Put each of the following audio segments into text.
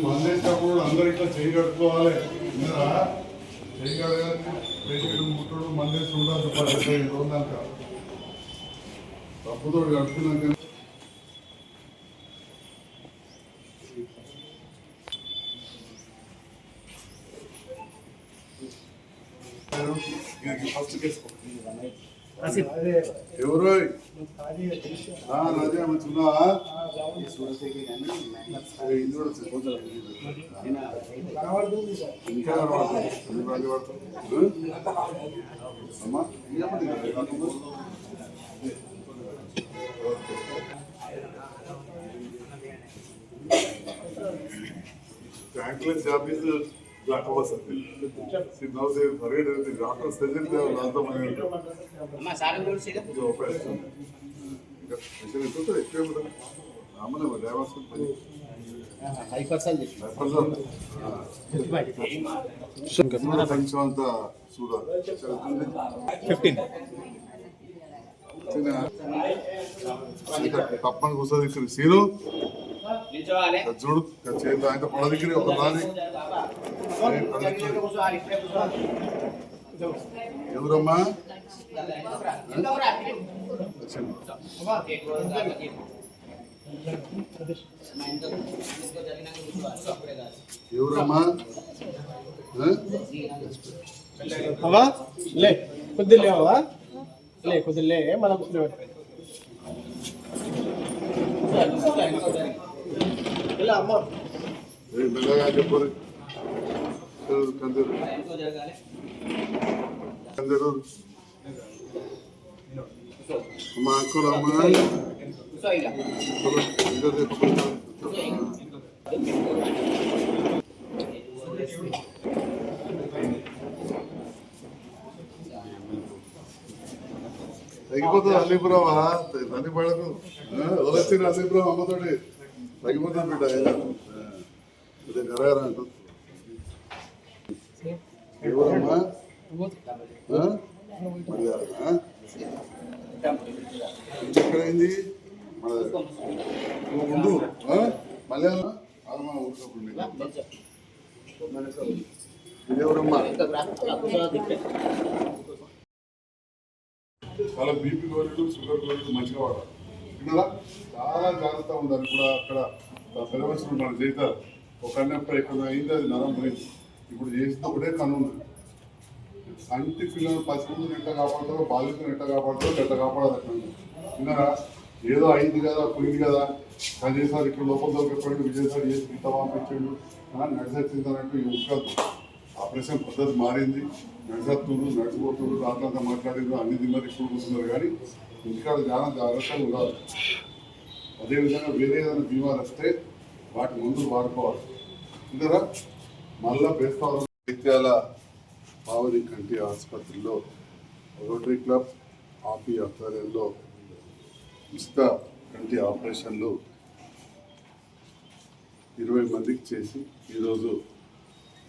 మందేటప్పుడు అందరు ఇట్లా చేయి కట్టుకోవాలి. చేయి కడగాలి, ముట్టడు మందేసి ఉండదు. 15 రోజుల దాకా తప్పుతో కడుతున్నాక ఎవరో అదే మంచిగా ఇంకా అమ్మా Franklin జాబీస్ black was it. See now they worried that the doctors doesn't have lot of money. Amma sare dol sida. Jo operation. Especially to the extreme da. Amane divorce pani. Hypercell. Hypercell. Shunga sanchanta suda. 15. తప్పని కూర్చోదు ఇక్కడ scene చూడు చేతి ఆయన పడ దగ్గర ఒక రాది ఎవరమ్మా ఎవరమ్మా అవా లే కొద్దిలే అవా లే కొద్దిలే మన ఇలా అమ్మ మెల్లగా చెప్పరు కందరు కందరు అమ్మా అంకుల్ అమ్మా తగ్గిపోతుంది అల్లిపురమా తల్లి పడకు వదలొచ్చిన అల్లిపురం అమ్మతోటి తగ్గిపోతుంది బిడ్డ అదే గరారా అంట ఎవరమ్మా ఎక్కడైంది ముందు మలయాళం ఆలమా ఊరుకోకుండా ఎవరమ్మా చాలా బీపీ గోళీలు షుగర్ గోళీలు మంచిగా వాడాలి విన్నారా చాలా జాగ్రత్తగా ఉండాలి కూడా అక్కడ సిలబస్ మన చేస్తారు ఒక కన్నప్పుడు ఎక్కడ అయింది అది నరం పోయింది ఇప్పుడు చేసిన ఒకటే కన్ను ఉంది సంటి పిల్లలు 10 మందిని ఎట్లా కాపాడుతారో బాధితులను ఎట్లా కాపాడుతారో ఎట్లా కాపాడాలి అక్కడ విన్నారా ఏదో అయింది కదా పోయింది కదా సంజయ్ ఇక్కడ లోపల దొరికిపోయాడు విజయసారి చేసి ఇంత పంపించాడు నడిచొచ్చిందన్నట్టు ఈ ఉత్కదు ఆపరేషన్ పద్ధతి మారింది నడిచత్తున్నారు నడిచిపోతున్నారు రాత్రంతా మాట్లాడిండ్రు అన్ని దిమ్మలు ఇప్పుడు కూర్చున్నారు కానీ ఇంటికాడ చాలా జాగ్రత్తగా ఉండాలి అదేవిధంగా వేరే ఏదైనా బీమాలు వస్తే వాటి ముందు వాడుకోవాలి ఇందరా మళ్ళా బేస్తవారం జగిత్యాల పావని కంటి ఆసుపత్రిలో రోటరీ క్లబ్ ఆపీ ఆధ్వర్యంలో ఉచిత కంటి ఆపరేషన్లు 20 మందికి చేసి ఈరోజు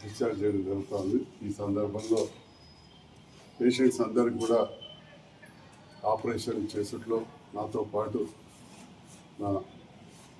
డిశ్చార్జ్ చేయడం జరుగుతుంది. ఈ సందర్భంలో పేషెంట్స్ అందరికి కూడా ఆపరేషన్ చేసేట్లో నాతో పాటు నా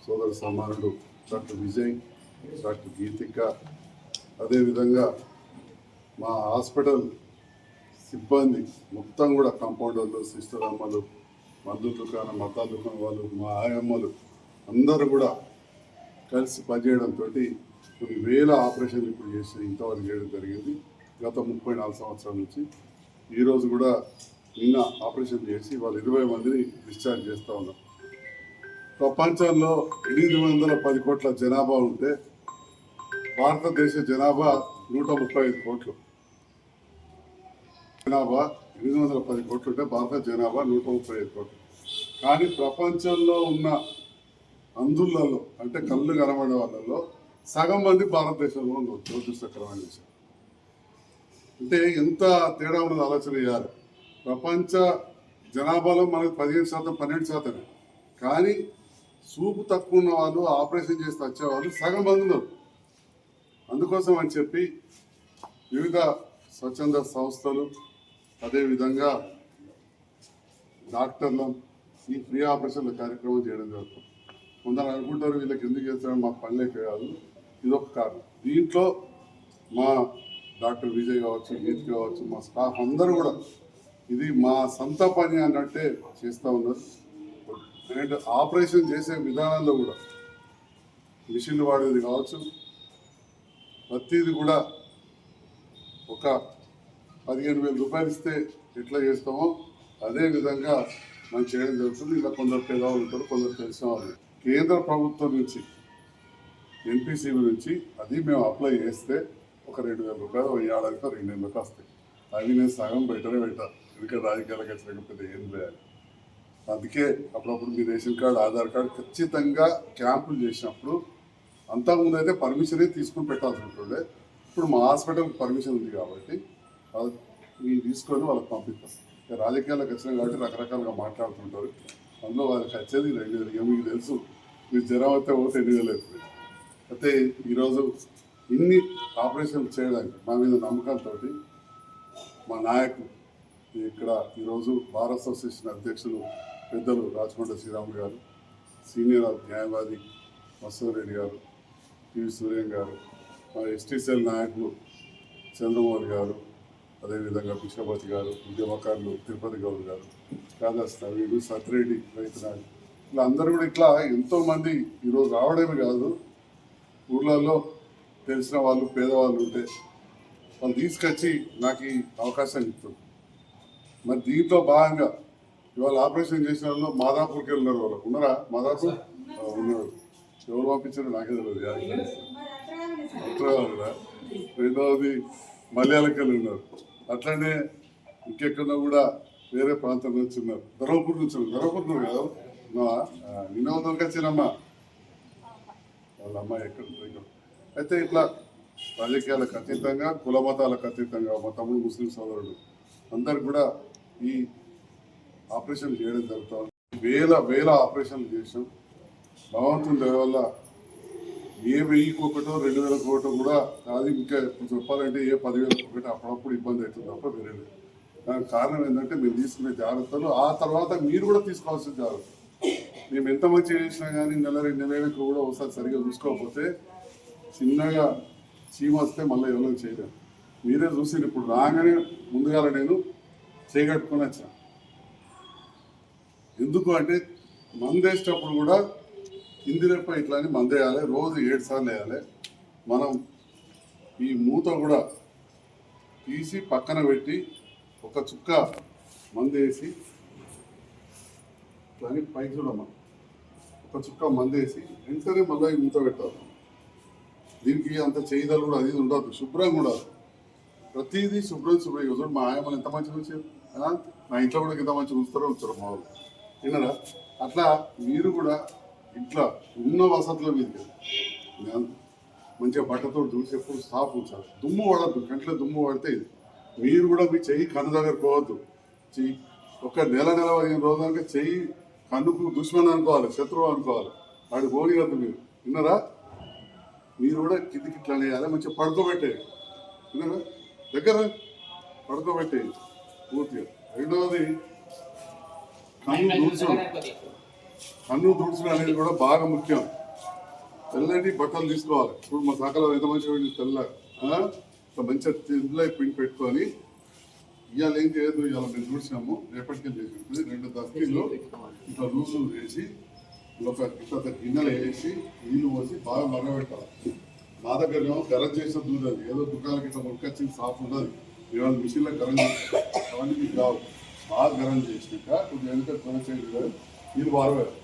సోదర సమానుడు డాక్టర్ విజయ్, డాక్టర్ గీతిక, అదేవిధంగా మా హాస్పిటల్ సిబ్బంది మొత్తం కూడా కాంపౌండర్లు, సిస్టర్ అమ్మలు, మందు దుకాణం, మతాల దుకాణం వాళ్ళు, మా ఆయమ్మలు అందరూ కూడా కలిసి పనిచేయడంతో కొన్ని వేల ఆపరేషన్లు ఇప్పుడు చేసి ఇంతవరకు చేయడం జరిగింది గత 34 సంవత్సరాల నుంచి. ఈరోజు కూడా నిన్న ఆపరేషన్ చేసి వాళ్ళు 20 మందిని డిశ్చార్జ్ చేస్తూ ఉన్నాం. ప్రపంచంలో 810 కోట్ల జనాభా ఉంటే భారతదేశ జనాభా 135 కోట్లు. జనాభా 810 కోట్లు ఉంటే భారత జనాభా 135 కోట్లు. కానీ ప్రపంచంలో ఉన్న అందులలో అంటే కళ్ళు కనబడే వాళ్ళలో సగం మంది భారతదేశంలో ఉన్నారు. దురదృష్టకరమైన విషయం. అంటే ఎంత తేడా ఉన్నది ఆలోచన చేయాలి. ప్రపంచ జనాభాలో మనకు 15%, 12%. కానీ చూపు తక్కువ ఉన్న వాళ్ళు ఆపరేషన్ చేసి వచ్చేవాళ్ళు సగం మంది ఉన్నారు. అందుకోసం అని చెప్పి వివిధ స్వచ్ఛంద సంస్థలు అదేవిధంగా డాక్టర్లు ఈ ఫ్రీ ఆపరేషన్ల కార్యక్రమం చేయడం జరుగుతుంది. కొందరు అనుకుంటారు వీళ్ళకి ఎందుకు చేస్తారని, మాకు పనిలేక కాదు, ఇదొక కారణం. దీంట్లో మా డాక్టర్ విజయ్ కావచ్చు, గీత్ కావచ్చు, మా స్టాఫ్ అందరూ కూడా ఇది మా సొంత పని అన్నట్టే చేస్తూ ఉన్నారు. అండ్ ఆపరేషన్ చేసే విధానంలో కూడా మిషన్లు వాడేది కావచ్చు, ప్రతిది కూడా ఒక 15,000 రూపాయలు ఇస్తే ఎట్లా చేస్తామో అదే విధంగా మనం చేయడం జరుగుతుంది. ఇలా కొందరు పేదవాళ్ళు ఉంటారు, కొందరు తెలిసిన వాళ్ళు. కేంద్ర ప్రభుత్వం నుంచి ఎన్పిసిబి నుంచి అది మేము అప్లై చేస్తే ఒక 2,000 రూపాయలు ఏడాదికి 2 నెలలకు వస్తాయి. అవి నేను సగం బయటనే పెట్టాను, ఎందుకంటే రాజకీయాలకు వచ్చినకపోతే ఏం చేయాలి. అందుకే అప్పుడప్పుడు మీ రేషన్ కార్డు, ఆధార్ కార్డు ఖచ్చితంగా క్యాంపులు చేసినప్పుడు అంతకుముందు అయితే పర్మిషనే తీసుకుని పెట్టాల్సి ఉంటుండే. ఇప్పుడు మా హాస్పిటల్కి పర్మిషన్ ఉంది కాబట్టి మీరు తీసుకొని వాళ్ళకి పంపిస్తాం. రాజకీయాలకు వచ్చినా కాబట్టి రకరకాలుగా మాట్లాడుతుంటారు. అందులో వాళ్ళకి వచ్చేది 2,000. మీకు తెలుసు, మీరు జ్వరం అయితే పోతే 2,000 అవుతుంది. అయితే ఈరోజు ఇన్ని ఆపరేషన్లు చేయడానికి మా మీద నమ్మకంతో మా నాయకులు ఇక్కడ ఈరోజు బార్ అసోసియేషన్ అధ్యక్షులు పెద్దలు రాచకొండ శ్రీరాములు గారు, సీనియర్ న్యాయవాది మసూరెడ్డి గారు, పివి సూర్యం గారు, మా ఎస్టీసీఎల్ నాయకులు చంద్రమోహన్ గారు, అదేవిధంగా బిషపతి గారు, ఉద్యమకారులు తిరుపతి గౌడ్ గారు, కాదాస్ నవీడు, సత్రెడ్డి, రైతునాడు, ఇలా అందరూ కూడా ఇట్లా ఎంతోమంది ఈరోజు రావడమే కాదు, ఊర్లలో తెలిసిన వాళ్ళు పేదవాళ్ళు ఉంటే వాళ్ళు తీసుకొచ్చి నాకు ఈ అవకాశాన్ని ఇస్తారు. మరి దీంట్లో భాగంగా ఇవాళ ఆపరేషన్ చేసిన వాళ్ళు మాదాపూర్కి ఉన్నారు. వాళ్ళకు ఉన్నారా? మాదాపూర్ ఉన్నారు. ఎవరు పంపించారో నాకే తెలియదు. ఉత్తరాలు. రెండవది మలయాళకలు ఉన్నారు. అట్లనే ఇంకెక్కడో కూడా వేరే ప్రాంతం నుంచి ఉన్నారు. ధర్మపూర్ నుంచి ఉన్నారు. ధర్మపూర్ కదా నిన్న వందలకి వచ్చినమ్మా వాళ్ళ అమ్మాయి ఎక్కడ. అయితే ఇట్లా రాజకీయాలకు అతీతంగా, కుల మతాలకు అతీతంగా మా తమ్ముడు ముస్లిం సోదరుడు అందరు కూడా ఈ ఆపరేషన్ చేయడం జరుగుతుంది. వేల ఆపరేషన్లు చేసాం. భగవంతుని దయ వల్ల ఏ 1000 2,000 కూడా కాదు, ఇంకా చెప్పాలంటే ఏ 10,000 అప్పుడప్పుడు ఇబ్బంది అవుతుంది తప్ప వేరే. దానికి కారణం ఏంటంటే మేము తీసుకునే జాగ్రత్తలు, ఆ తర్వాత మీరు కూడా తీసుకోవాల్సిన జాగ్రత్త. మేము ఎంత మంచి చేసినా కానీ నెల 2 నెలలకు కూడా ఒకసారి సరిగా చూసుకోకపోతే చిన్నగా చీమ వస్తే మళ్ళీ ఎవరో చేయలేము. మీరే చూసి ఇప్పుడు రాగానే ముందుగా నేను చేయగట్టుకొని వచ్చాను. ఎందుకు అంటే మందేసేటప్పుడు కూడా కిందిరెప్ప ఇట్లాని మందేయాలి, రోజు 7 సార్లు వేయాలి. మనం ఈ మూత కూడా తీసి పక్కన పెట్టి ఒక చుక్క మందేసి ఇట్లాని పైకి చూడమ్మా, ఒక చుక్క మందేసి వెంటనే మళ్ళీ ఈ మూత పెట్టాలి. దీనికి అంత చేయదలు కూడా అది ఉండదు, శుభ్రంగా ఉండదు. ప్రతిదీ శుభ్రం చూడండి. మా ఆయన ఎంత మంచిగా ఉంచారు, నా ఇంట్లో కూడా ఎంత మంచిగా ఉంచుతారో ఉంచారు మా వాళ్ళు. విన్నారా? అట్లా మీరు కూడా ఇట్లా ఉన్న వసతుల మీద మంచిగా బట్టతో చూసి ఎప్పుడు సాఫ్ ఉంచాలి. దుమ్ము పడద్దు, కంట్లో దుమ్ము పడితే మీరు కూడా మీ చెయ్యి కన్ను దగ్గర పోవద్దు. చెయ్యి ఒక నెల 15 రోజులకి చెయ్యి కన్నుకు దుష్మన్ అనుకోవాలి, శత్రువు అనుకోవాలి. వాడు పోనీయద్దు మీరు. విన్నారా? మీరు కూడా కిందికి ఇట్లా వేయాలి, మంచిగా పడుకోబెట్టేది. విన్నారా? దగ్గర పడుకోబెట్టేది పూర్తిగా. రెండవది కన్ను దుడుచుడు అనేది కూడా బాగా ముఖ్యం. తెల్లటి బట్టలు తీసుకోవాలి. ఇప్పుడు మా శాఖలో ఎంత మంచిగా తెల్లగా మంచిగా ఇంట్లో పిండి పెట్టుకొని ఇవాళ ఏం చేయదు, ఇవాళ మేము చూసినాము, రేపటికి చేసి 2 దస్తీలు ఇట్లా లూజు వేసి ఒక ఇట్లా గిన్నెలు వేసి నీళ్ళు పోసి బాగా మరగబెట్టాలి. మా దగ్గర ఏమో గరం చేసిన దూడది, ఏదో దుకాణాలకి ఇట్లా మొక్కచ్చింది సాఫ్ ఉండదు. ఇవాళ మిషన్లో గరం చేస్తాం, అవన్నీ మీకు కావు. బాగా గరం చేసినాక కొద్దిగా వెనుక కొన సైడ్ నీళ్ళు పారవేయాలి.